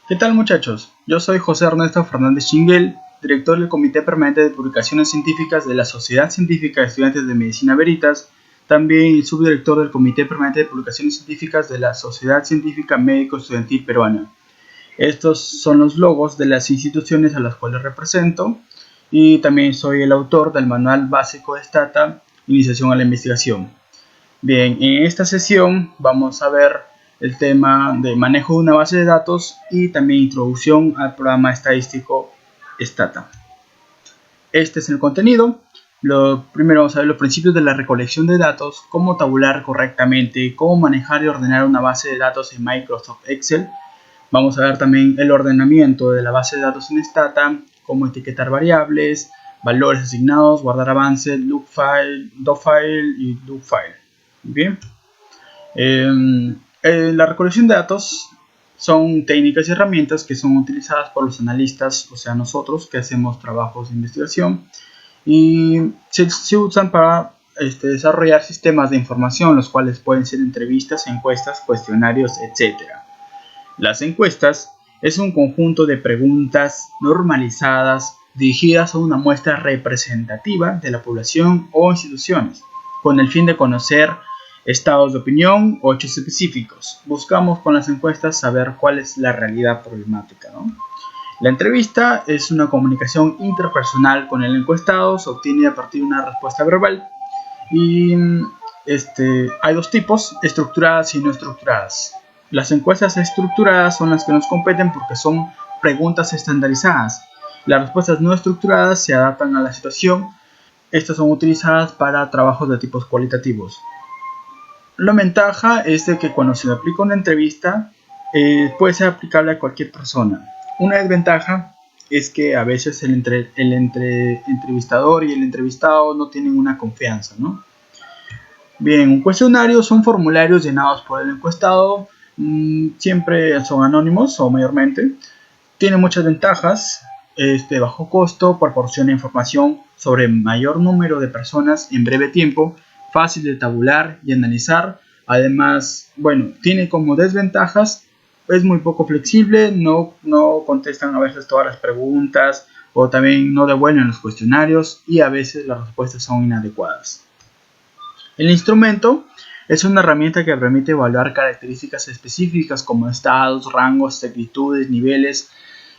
¿Qué tal, muchachos? Yo soy José Ernesto Fernández Chinguel, director del Comité Permanente de Publicaciones Científicas de la Sociedad Científica de Estudiantes de Medicina Veritas, también el subdirector del Comité Permanente de Publicaciones Científicas de la Sociedad Científica Médico Estudiantil Peruana. Estos son los logos de las instituciones a las cuales represento y también soy el autor del Manual Básico de STATA, Iniciación a la Investigación. Bien, en esta sesión vamos a ver el tema de manejo de una base de datos y también introducción al programa estadístico STATA. Este es el contenido. Primero vamos a ver los principios de la recolección de datos, cómo tabular correctamente, cómo manejar y ordenar una base de datos en Microsoft Excel. Vamos a ver también el ordenamiento de la base de datos en STATA, cómo etiquetar variables, valores asignados, guardar avances, lookfile, docfile y lookfile. Bien. La recolección de datos son técnicas y herramientas que son utilizadas por los analistas, o sea nosotros que hacemos trabajos de investigación, y se usan para desarrollar sistemas de información, los cuales pueden ser entrevistas, encuestas, cuestionarios, etc. Las encuestas es un conjunto de preguntas normalizadas dirigidas a una muestra representativa de la población o instituciones, con el fin de conocer estados de opinión o hechos específicos. Buscamos con las encuestas saber cuál es la realidad problemática, ¿no? La entrevista es una comunicación interpersonal con el encuestado, se obtiene a partir de una respuesta verbal y hay dos tipos, estructuradas y no estructuradas. Las encuestas estructuradas son las que nos competen porque son preguntas estandarizadas. Las respuestas no estructuradas se adaptan a la situación. Estas son utilizadas para trabajos de tipos cualitativos. La ventaja es de que cuando se aplica una entrevista puede ser aplicable a cualquier persona. Una desventaja es que a veces el entrevistador y el entrevistado no tienen una confianza, ¿no? Bien, un cuestionario son formularios llenados por el encuestado, siempre son anónimos o mayormente. Tiene muchas ventajas, de bajo costo, proporciona información sobre mayor número de personas en breve tiempo, fácil de tabular y analizar. Además, bueno, tiene como desventajas, es muy poco flexible, no contestan a veces todas las preguntas o también no devuelven los cuestionarios y a veces las respuestas son inadecuadas. El instrumento es una herramienta que permite evaluar características específicas como estados, rangos, exactitudes, niveles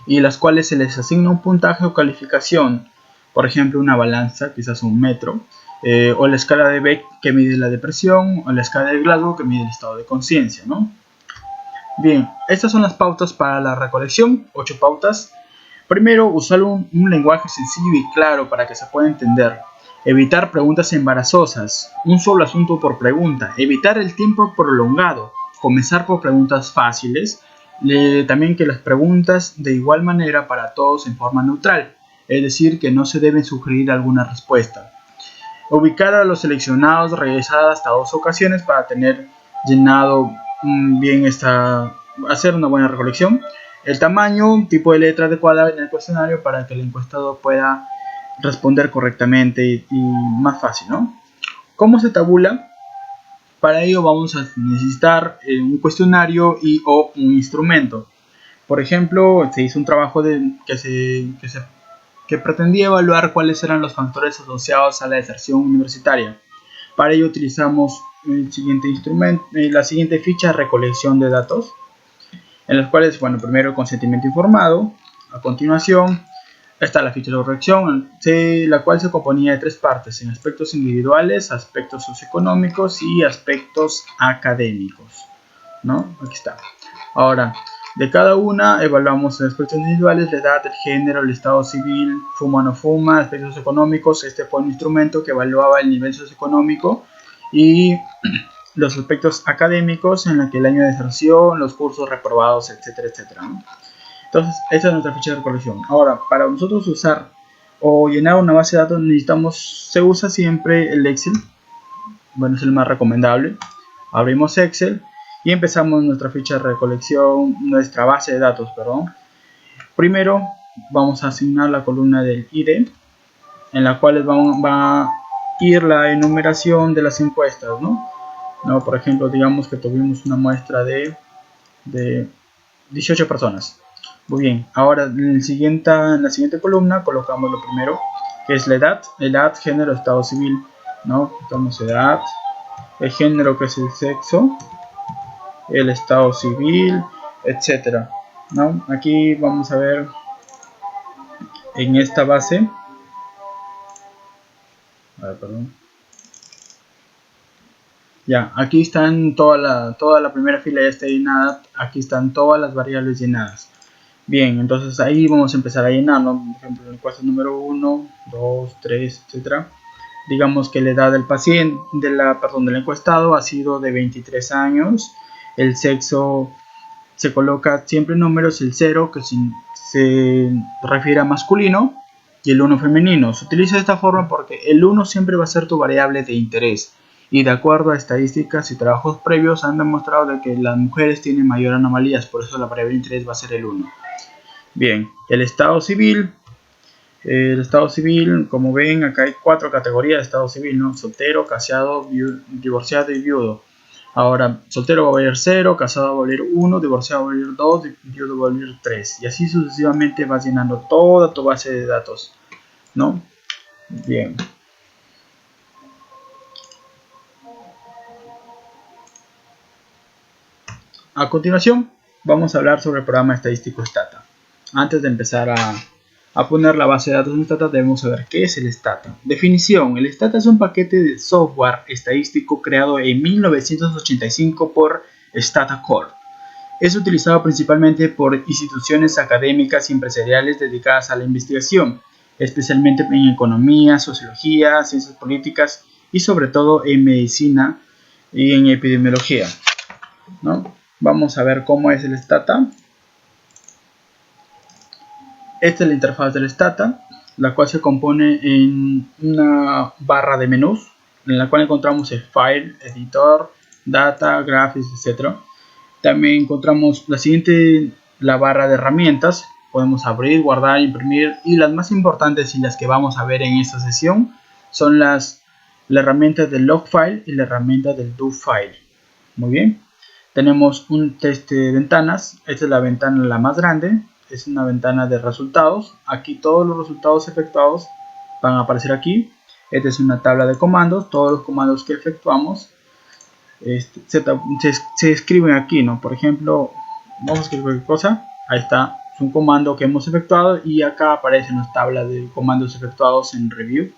y las cuales se les asigna un puntaje o calificación, por ejemplo una balanza, quizás un metro, o la escala de Beck que mide la depresión, o la escala de Glasgow que mide el estado de conciencia, ¿no? Bien, estas son las pautas para la recolección, 8 pautas. Primero, usar un lenguaje sencillo y claro para que se pueda entender. Evitar preguntas embarazosas, un solo asunto por pregunta. Evitar el tiempo prolongado, comenzar por preguntas fáciles. También que las preguntas de igual manera para todos en forma neutral, es decir, que no se deben sugerir alguna respuesta. Ubicar a los seleccionados, realizar hasta 2 ocasiones para tener llenado bien hacer una buena recolección. El tamaño, tipo de letra adecuada en el cuestionario para que el encuestado pueda responder correctamente y más fácil, ¿no? ¿Cómo se tabula? Para ello vamos a necesitar un cuestionario y o un instrumento. Por ejemplo, se hizo un trabajo que pretendía evaluar cuáles eran los factores asociados a la deserción universitaria. Para ello utilizamos el siguiente instrumento, la siguiente ficha de recolección de datos, en las cuales, bueno, primero el consentimiento informado, a continuación está la ficha de corrección, la cual se componía de 3 partes, en aspectos individuales, aspectos socioeconómicos y aspectos académicos, ¿no? Aquí está. Ahora, de cada una evaluamos aspectos individuales, la edad, el género, el estado civil, fuma o no fuma, aspectos socioeconómicos. Este fue un instrumento que evaluaba el nivel socioeconómico y los aspectos académicos en la que el año de deserción, los cursos reprobados, etcétera, etcétera, ¿no? Entonces, esta es nuestra ficha de recolección. Ahora, para nosotros usar o llenar una base de datos se usa siempre el Excel. Bueno, es el más recomendable. Abrimos Excel y empezamos nuestra ficha de recolección, nuestra base de datos, perdón. Primero vamos a asignar la columna del ID, en la cual va a ir la enumeración de las encuestas, ¿no? Por ejemplo, digamos que tuvimos una muestra de 18 personas. Muy bien, ahora en la siguiente columna colocamos lo primero, que es la edad, género, estado civil, ¿no? Damos edad, el género, que es el sexo, el estado civil, etcétera, ¿no? Aquí vamos a ver en esta base, perdón. Ya, aquí están toda la primera fila ya está llenada, aquí están todas las variables llenadas. Bien, entonces ahí vamos a empezar a llenar, ¿no? Por ejemplo, en el encuesta número 1, 2, 3, etcétera. Digamos que la edad del paciente, del encuestado ha sido de 23 años. El sexo se coloca siempre en números, el 0 que se refiere a masculino y el 1 femenino. Se utiliza de esta forma porque el 1 siempre va a ser tu variable de interés. Y de acuerdo a estadísticas y trabajos previos han demostrado de que las mujeres tienen mayor anomalías, por eso la variable de interés va a ser el 1. Bien, el estado civil, como ven, acá hay 4 categorías de estado civil, ¿no? Soltero, casado, divorciado y viudo. Ahora, soltero va a valer 0, casado va a valer 1, divorciado va a valer 2, viudo va a valer 3. Y así sucesivamente vas llenando toda tu base de datos, ¿no? Bien. A continuación, vamos a hablar sobre el programa estadístico Stata. Antes de empezar a poner la base de datos en Stata, debemos saber qué es el Stata. Definición: el Stata es un paquete de software estadístico creado en 1985 por Stata Corp. Es utilizado principalmente por instituciones académicas y empresariales dedicadas a la investigación, especialmente en economía, sociología, ciencias políticas y sobre todo en medicina y en epidemiología, ¿no? Vamos a ver cómo es el Stata. Esta es la interfaz del Stata, la cual se compone en una barra de menús, en la cual encontramos el File, Editor, Data, Graphics, etc. También encontramos la barra de herramientas. Podemos abrir, guardar, imprimir, y las más importantes y las que vamos a ver en esta sesión son la herramienta del log file y la herramienta del do file. Muy bien. Tenemos un test de ventanas. Esta es la ventana la más grande. Es una ventana de resultados. Aquí todos los resultados efectuados van a aparecer aquí. Esta es una tabla de comandos. Todos los comandos que efectuamos se escriben aquí, ¿no? Por ejemplo, vamos a escribir cualquier cosa. Ahí está. Es un comando que hemos efectuado y acá aparecen las tablas de comandos efectuados en review.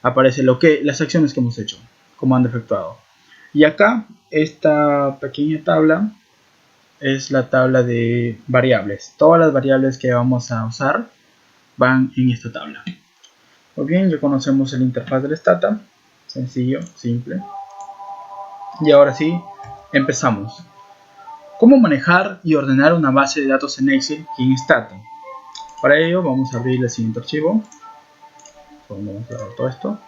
Aparece las acciones que hemos hecho. Comando efectuado. Y acá, esta pequeña tabla es la tabla de variables. Todas las variables que vamos a usar van en esta tabla. Muy bien, ya conocemos el interfaz del Stata. Sencillo, simple. Y ahora sí, empezamos. ¿Cómo manejar y ordenar una base de datos en Excel y en Stata? Para ello vamos a abrir el siguiente archivo. Vamos a cerrar todo esto.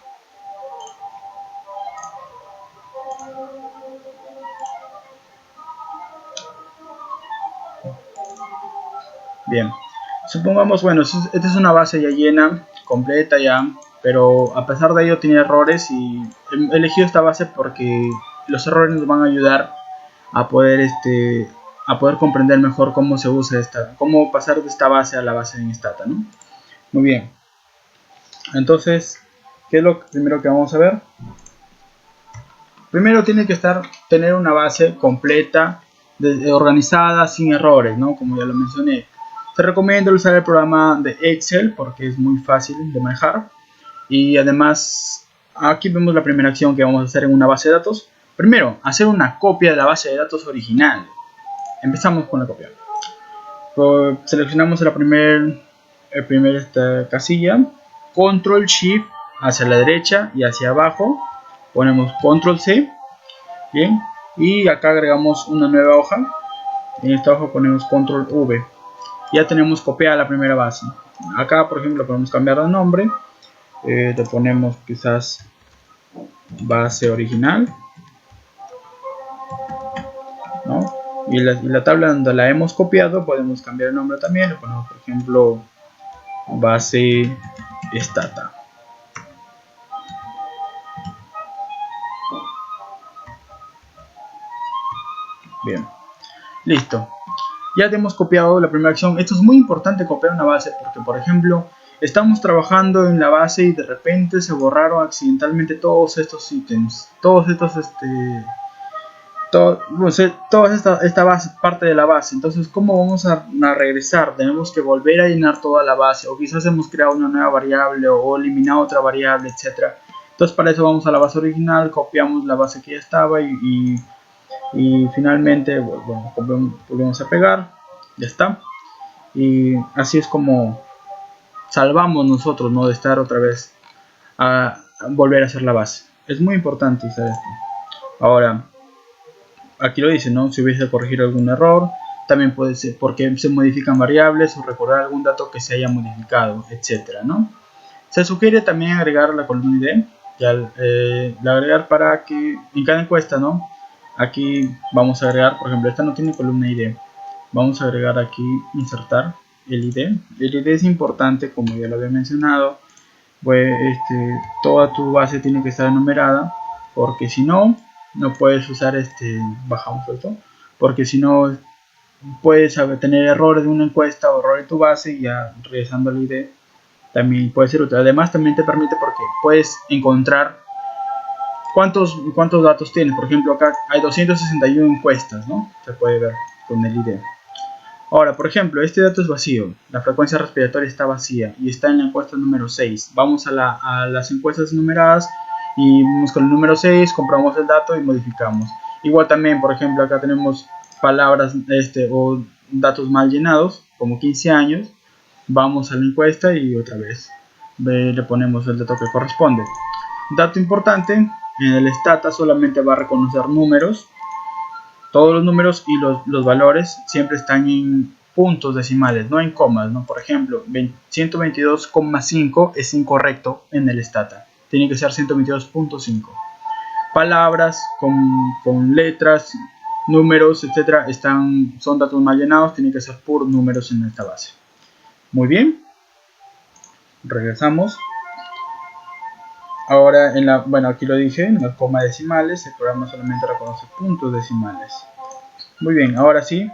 Bien, supongamos, bueno, esta es una base ya llena, completa ya, pero a pesar de ello tiene errores y he elegido esta base porque los errores nos van a ayudar a poder comprender mejor cómo se usa cómo pasar de esta base a la base en Stata, ¿no? Muy bien. Entonces, ¿qué es lo primero que vamos a ver? Primero tiene que tener una base completa, organizada, sin errores, ¿no? Como ya lo mencioné. Te recomiendo usar el programa de Excel porque es muy fácil de manejar. Y además, aquí vemos la primera acción que vamos a hacer en una base de datos. Primero, hacer una copia de la base de datos original. Empezamos con la copia. Seleccionamos la primera casilla. Control Shift hacia la derecha y hacia abajo. Ponemos Control C. Bien. Y acá agregamos una nueva hoja. En esta hoja ponemos Control V. Ya tenemos copiada la primera base. Acá, por ejemplo, podemos cambiar de nombre. Le ponemos quizás base original, ¿no? Y la tabla donde la hemos copiado podemos cambiar el nombre también. Le ponemos, por ejemplo, base Stata. Bien, listo. Ya te hemos copiado la primera acción. Esto es muy importante, copiar una base, porque por ejemplo estamos trabajando en la base y de repente se borraron accidentalmente todos estos ítems, todos estos toda esta base, parte de la base. Entonces, ¿cómo vamos a regresar? Tenemos que volver a llenar toda la base, o quizás hemos creado una nueva variable o eliminado otra variable, etcétera. Entonces, para eso vamos a la base original, copiamos la base que ya estaba y finalmente, bueno, volvemos a pegar, ya está. Y así es como salvamos nosotros, ¿no? De estar otra vez a volver a hacer la base. Es muy importante hacer esto. Ahora, aquí lo dice, ¿no? Si hubiese corregir algún error, también puede ser porque se modifican variables o recordar algún dato que se haya modificado, etcétera, ¿no? Se sugiere también agregar la columna ID, la agregar para que en cada encuesta, ¿no? Aquí vamos a agregar, por ejemplo, esta no tiene columna ID. Vamos a agregar aquí, insertar el ID. El ID es importante, como ya lo había mencionado. Pues toda tu base tiene que estar enumerada, porque si no, no puedes usar bajamos esto, porque si no puedes tener errores de una encuesta o errores de tu base, y ya regresando al ID también puede ser útil. Además también te permite porque puedes encontrar cuántos datos tienes. Por ejemplo, acá hay 261 encuestas, ¿no? Se puede ver con el ID. Ahora, por ejemplo, este dato es vacío, la frecuencia respiratoria está vacía y está en la encuesta número 6. Vamos a las encuestas numeradas y vamos con el número 6, compramos el dato y modificamos. Igual también, por ejemplo, acá tenemos palabras o datos mal llenados, como 15 años. Vamos a la encuesta y otra vez le ponemos el dato que corresponde. Dato importante, en el stata solamente va a reconocer números. Todos los números y los valores siempre están en puntos decimales, no en comas, ¿no? Por ejemplo, 122,5 es incorrecto en el stata. Tiene que ser 122.5. Palabras con letras, números, etcétera, son datos mal llenados, tienen que ser puros números en esta base. Muy bien. Regresamos. Ahora, bueno, aquí lo dije, en las comas decimales, el programa solamente reconoce puntos decimales. Muy bien, ahora sí,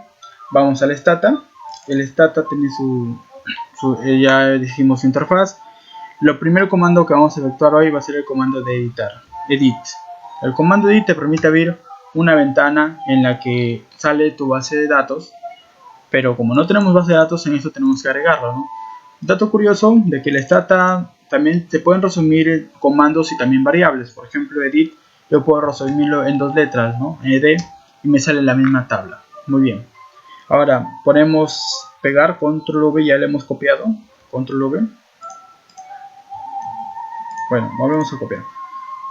vamos al stata. El stata tiene ya dijimos su interfaz. Lo primer comando que vamos a efectuar hoy va a ser el comando de editar, edit. El comando edit te permite abrir una ventana en la que sale tu base de datos, pero como no tenemos base de datos, en eso tenemos que agregarlo, ¿no? Dato curioso de que el stata también se pueden resumir comandos y también variables. Por ejemplo, edit, yo puedo resumirlo en dos letras, ¿no? Ed, y me sale la misma tabla. Muy bien. Ahora ponemos pegar, control V, ya le hemos copiado, control V. Bueno, volvemos a copiar.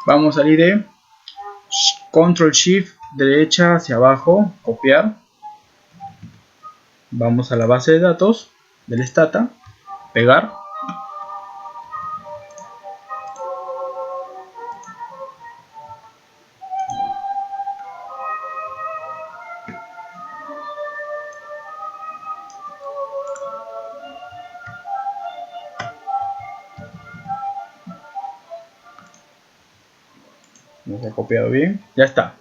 Vamos al ID, control shift, derecha hacia abajo, copiar. Vamos a la base de datos del stata, pegar. Nos ha copiado bien, ya está.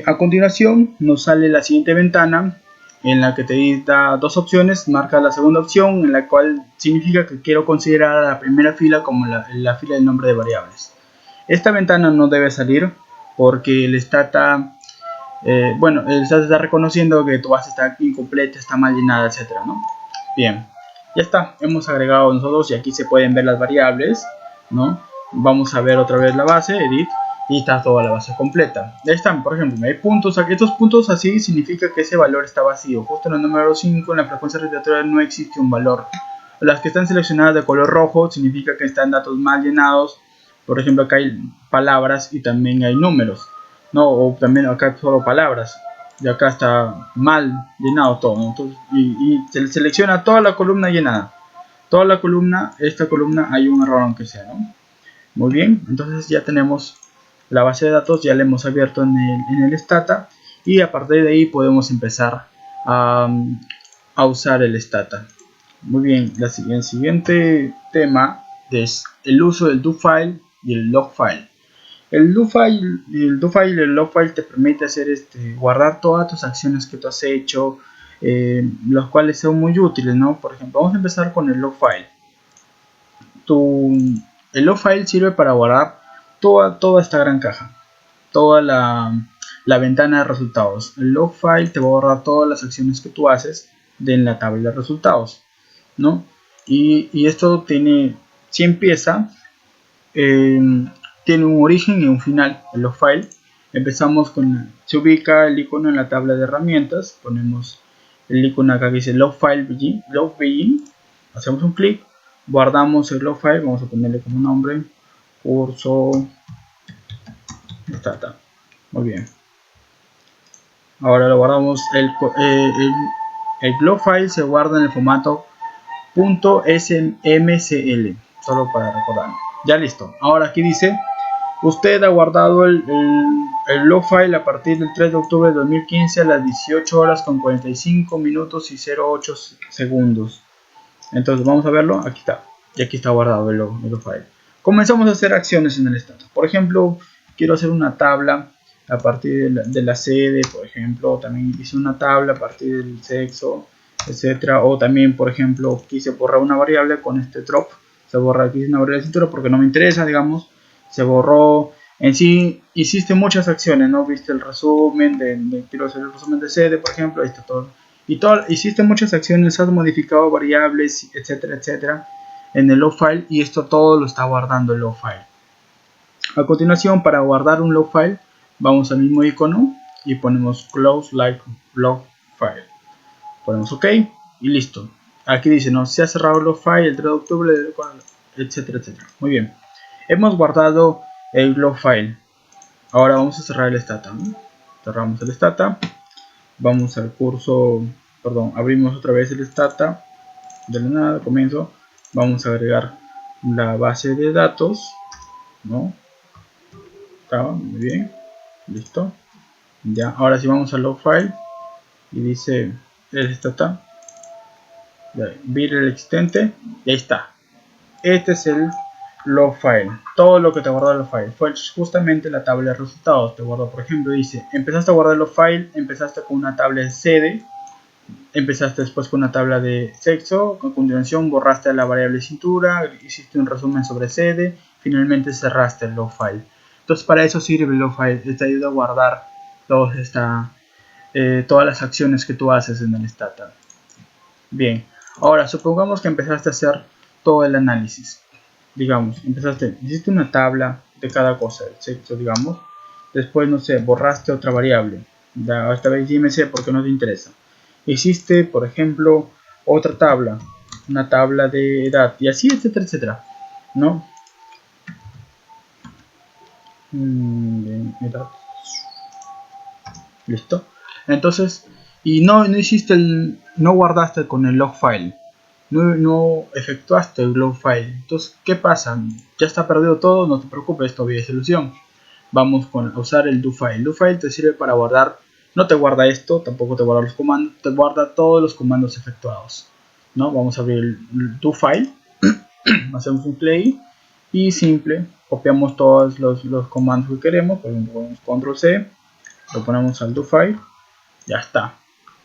A continuación nos sale la siguiente ventana en la que te da dos opciones. Marca la segunda opción, en la cual significa que quiero considerar a la primera fila como la fila del nombre de variables. Esta ventana no debe salir porque el stata el stata está reconociendo que tu base está incompleta, está mal llenada, etcétera, ¿no? Bien, ya está, hemos agregado nosotros y aquí se pueden ver las variables, ¿no? Vamos a ver otra vez la base, edit, y está toda la base completa. Ya están, por ejemplo, hay puntos aquí. Estos puntos así significa que ese valor está vacío. Justo en el número 5, en la frecuencia respiratoria, no existe un valor. Las que están seleccionadas de color rojo significa que están datos mal llenados. Por ejemplo, acá hay palabras y también hay números, ¿no? O también acá solo palabras. Y acá está mal llenado todo, ¿no? Entonces, y se selecciona toda la columna llenada. Toda la columna, esta columna hay un error aunque sea, ¿no? Muy bien, entonces ya tenemos la base de datos, ya la hemos abierto en el stata, y a partir de ahí podemos empezar a usar el stata. Muy bien, el siguiente tema es el uso del do-file y el log-file. El do-file y el log-file te permite hacer guardar todas tus acciones que tú has hecho, los cuales son muy útiles, ¿no? Por ejemplo, vamos a empezar con el log file. El log file sirve para guardar toda esta gran caja, toda la ventana de resultados. El log file te va a borrar todas las acciones que tú haces en la tabla de resultados, ¿no? Y esto tiene, si empieza, tiene un origen y un final. El log file, empezamos con, se ubica el icono en la tabla de herramientas, ponemos el icono acá que dice log file log begin, hacemos un clic, guardamos el log file, vamos a ponerle como nombre curso data. Muy bien, ahora lo guardamos. El log file se guarda en el formato .smcl, solo para recordar. Ya listo. Ahora aquí dice: usted ha guardado el log file a partir del 3 de octubre de 2015 a las 18 horas con 45 minutos y 08 segundos. Entonces vamos a verlo. Aquí está. Y aquí está guardado el log file. Comenzamos a hacer acciones en el status. Por ejemplo, quiero hacer una tabla a partir de la sede, por ejemplo. También hice una tabla a partir del sexo, etcétera. O también, por ejemplo, quise borrar una variable con este drop. Se borra aquí una variable de cintura porque no me interesa, digamos. Se borró. En sí hiciste muchas acciones, ¿no? Viste el resumen quiero hacer el resumen de sede, por ejemplo. Ahí está todo. Hiciste muchas acciones, has modificado variables, etcétera, etcétera, en el log file, y esto todo lo está guardando el log file. A continuación, para guardar un log file, vamos al mismo icono y ponemos close like log file. Ponemos OK y listo. Aquí dice, no, se ha cerrado el log file el 3 de octubre, etcétera, etcétera. Muy bien. Hemos guardado el log file. Ahora vamos a cerrar el stata, ¿no? Cerramos el stata. Vamos al curso, perdón, abrimos otra vez el stata. De la nada, comienzo. Vamos a agregar la base de datos, ¿no? Está muy bien. Listo. Ya, ahora sí vamos al log file. Y dice el stata. Vir el existente. Y ahí está. Este es el log file. Todo lo que te guardó el log file fue justamente la tabla de resultados. Te guardó, por ejemplo, dice: empezaste a guardar el log file, empezaste con una tabla de sede, empezaste después con una tabla de sexo, a continuación borraste la variable cintura, hiciste un resumen sobre sede, finalmente cerraste el log file. Entonces para eso sirve el log file, te ayuda a guardar todas las acciones que tú haces en el stata. Bien, ahora supongamos que empezaste a hacer todo el análisis. Digamos, hiciste una tabla de cada cosa, el sexo, digamos. Después, no sé, borraste otra variable. Esta vez dime porque no te interesa. Hiciste, por ejemplo, otra tabla, una tabla de edad, y así, etcétera, etcétera, ¿no? Bien, edad. Listo. Entonces, y no guardaste con el log file. No efectuaste el log file. Entonces, ¿qué pasa? Ya está perdido todo, no te preocupes, todavía hay solución. Vamos a usar el do file. Do file te sirve para guardar, no te guarda esto, tampoco te guarda los comandos, te guarda todos los comandos efectuados, ¿no? Vamos a abrir el do file, hacemos un play y simple, copiamos todos los comandos que queremos, por ejemplo, ponemos control C, lo ponemos al do file, ya está.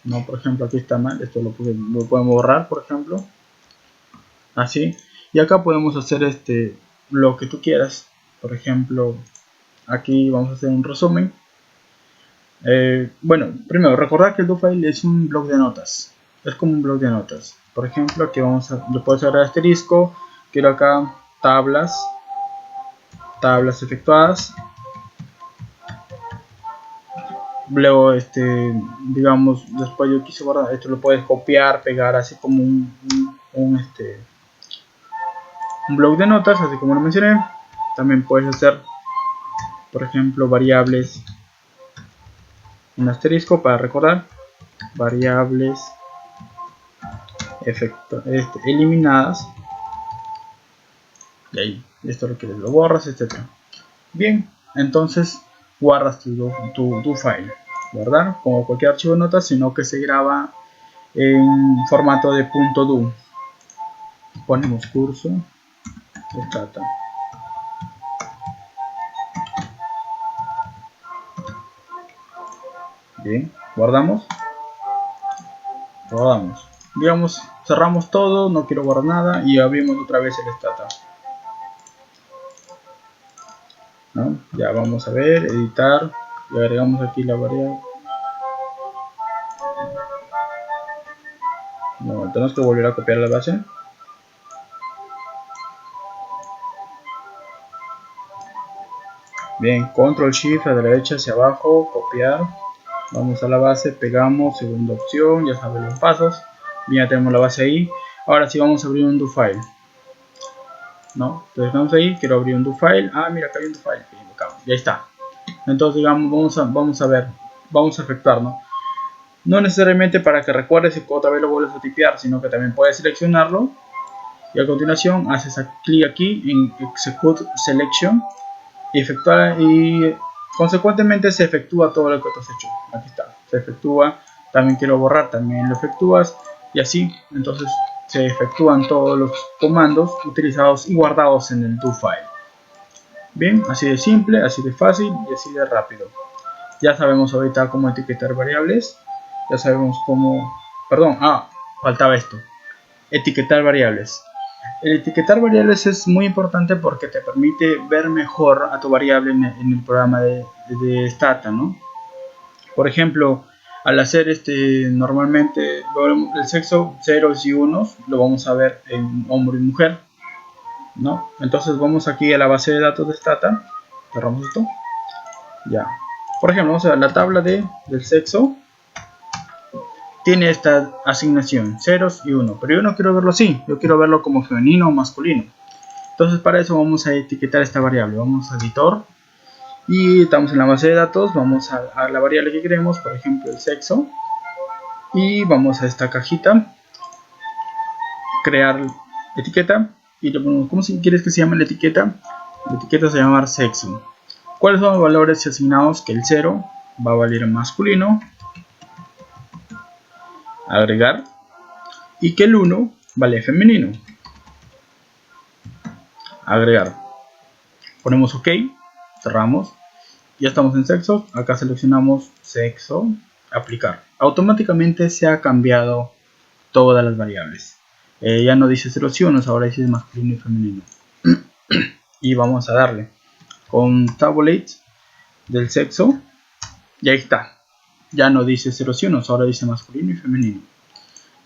No, por ejemplo, aquí está mal, esto lo podemos borrar, por ejemplo, así. Y acá podemos hacer lo que tú quieras. Por ejemplo, aquí vamos a hacer un resumen. Bueno, primero, recordar que el do file es un bloc de notas. Es como un bloc de notas. Por ejemplo, aquí le puedes agregar asterisco. Quiero acá tablas efectuadas. Luego, digamos, después yo quise guardar, esto lo puedes copiar, pegar, así como un bloc de notas, así como lo mencioné. También puedes hacer, por ejemplo, variables, un asterisco para recordar, variables eliminadas, y ahí, esto lo que lo borras, etcétera. Bien, entonces guardas tu file, guardar como cualquier archivo de notas, sino que se graba en formato de .do. Ponemos curso stata. Bien, guardamos. rodamos. Digamos, cerramos todo, no quiero borrar nada y abrimos otra vez el stata, ¿no? Ya vamos a ver, editar y agregamos aquí la variable. No, tenemos que volver a copiar la base. Bien, control shift a la derecha hacia abajo, copiar. Vamos a la base, pegamos, segunda opción, ya saben los pasos. Bien, ya tenemos la base ahí. Ahora sí vamos a abrir un do file, ¿no? Entonces vamos ahí, quiero abrir un do file. Ah, mira, acá hay un do file. Ya está. Entonces digamos, vamos a ver, vamos a efectuar, ¿no? No necesariamente para que recuerdes y otra vez lo vuelves a tipear, sino que también puedes seleccionarlo y a continuación haces clic aquí en Execute Selection y efectuar, y consecuentemente se efectúa todo lo que tú has hecho. Aquí está, se efectúa. También quiero borrar, también lo efectúas y así. Entonces se efectúan todos los comandos utilizados y guardados en el do file. Bien, así de simple, así de fácil y así de rápido. Ya sabemos ahorita cómo etiquetar variables. Ya sabemos cómo... Perdón, faltaba esto. Etiquetar variables. El etiquetar variables es muy importante porque te permite ver mejor a tu variable en el programa de Stata, ¿no? Por ejemplo, al hacer normalmente el sexo, ceros y unos, lo vamos a ver en hombre y mujer, ¿no? Entonces vamos aquí a la base de datos de Stata, cerramos esto, ya. Por ejemplo, vamos a ver la tabla del sexo. Tiene esta asignación, ceros y 1, pero yo no quiero verlo así, yo quiero verlo como femenino o masculino. Entonces para eso vamos a etiquetar esta variable, vamos a editor y estamos en la base de datos, vamos a la variable que queremos, por ejemplo el sexo, y vamos a esta cajita, crear etiqueta, y le ponemos, ¿cómo quieres que se llame la etiqueta? La etiqueta se llama sexo. ¿Cuáles son los valores asignados? Que el 0 va a valer masculino, agregar, y que el 1 vale femenino, agregar. Ponemos OK, cerramos, ya estamos en sexo, acá seleccionamos sexo, aplicar. Automáticamente se ha cambiado todas las variables. Ya no dice ceros y unos, ahora dice masculino y femenino. Y vamos a darle con tabulate del sexo, y ahí está. Ya no dice ceros y unos, ahora dice masculino y femenino.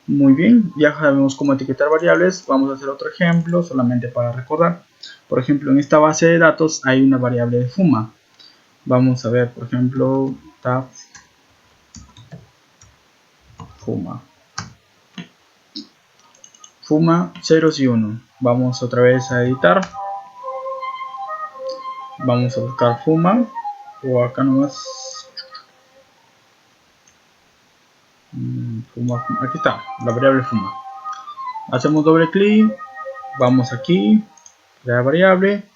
Muy bien, ya sabemos cómo etiquetar variables. Vamos a hacer otro ejemplo solamente para recordar. Por ejemplo, en esta base de datos hay una variable de fuma. Vamos a ver, por ejemplo, tab fuma. Fuma ceros y 1. Vamos otra vez a editar. Vamos a buscar fuma. O acá nomás. Fuma. Aquí está, la variable fuma. Hacemos doble clic. Vamos aquí. Crear variable.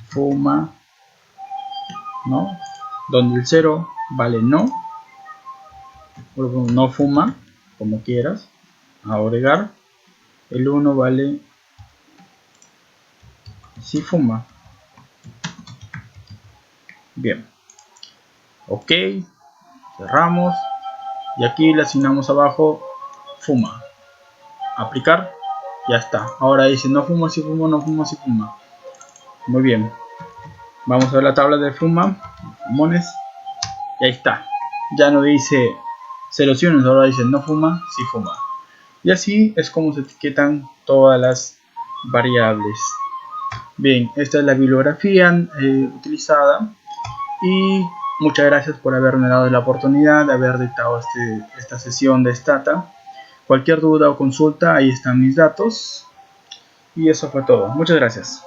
Fuma. ¿No? Donde el 0 vale no. No fuma. Como quieras. Agregar. El 1 vale si fuma. Bien. OK. Cerramos. Y aquí le asignamos abajo fuma. Aplicar. Ya está. Ahora dice no fuma si fuma, no fuma si fuma. Muy bien. Vamos a ver la tabla de fuma. Fumones. Y ahí está. Ya no dice ceros y unos, ahora dice no fuma si fuma. Y así es como se etiquetan todas las variables. Bien, esta es la bibliografía utilizada. Y muchas gracias por haberme dado la oportunidad de haber dictado esta sesión de Stata. Cualquier duda o consulta, ahí están mis datos. Y eso fue todo. Muchas gracias.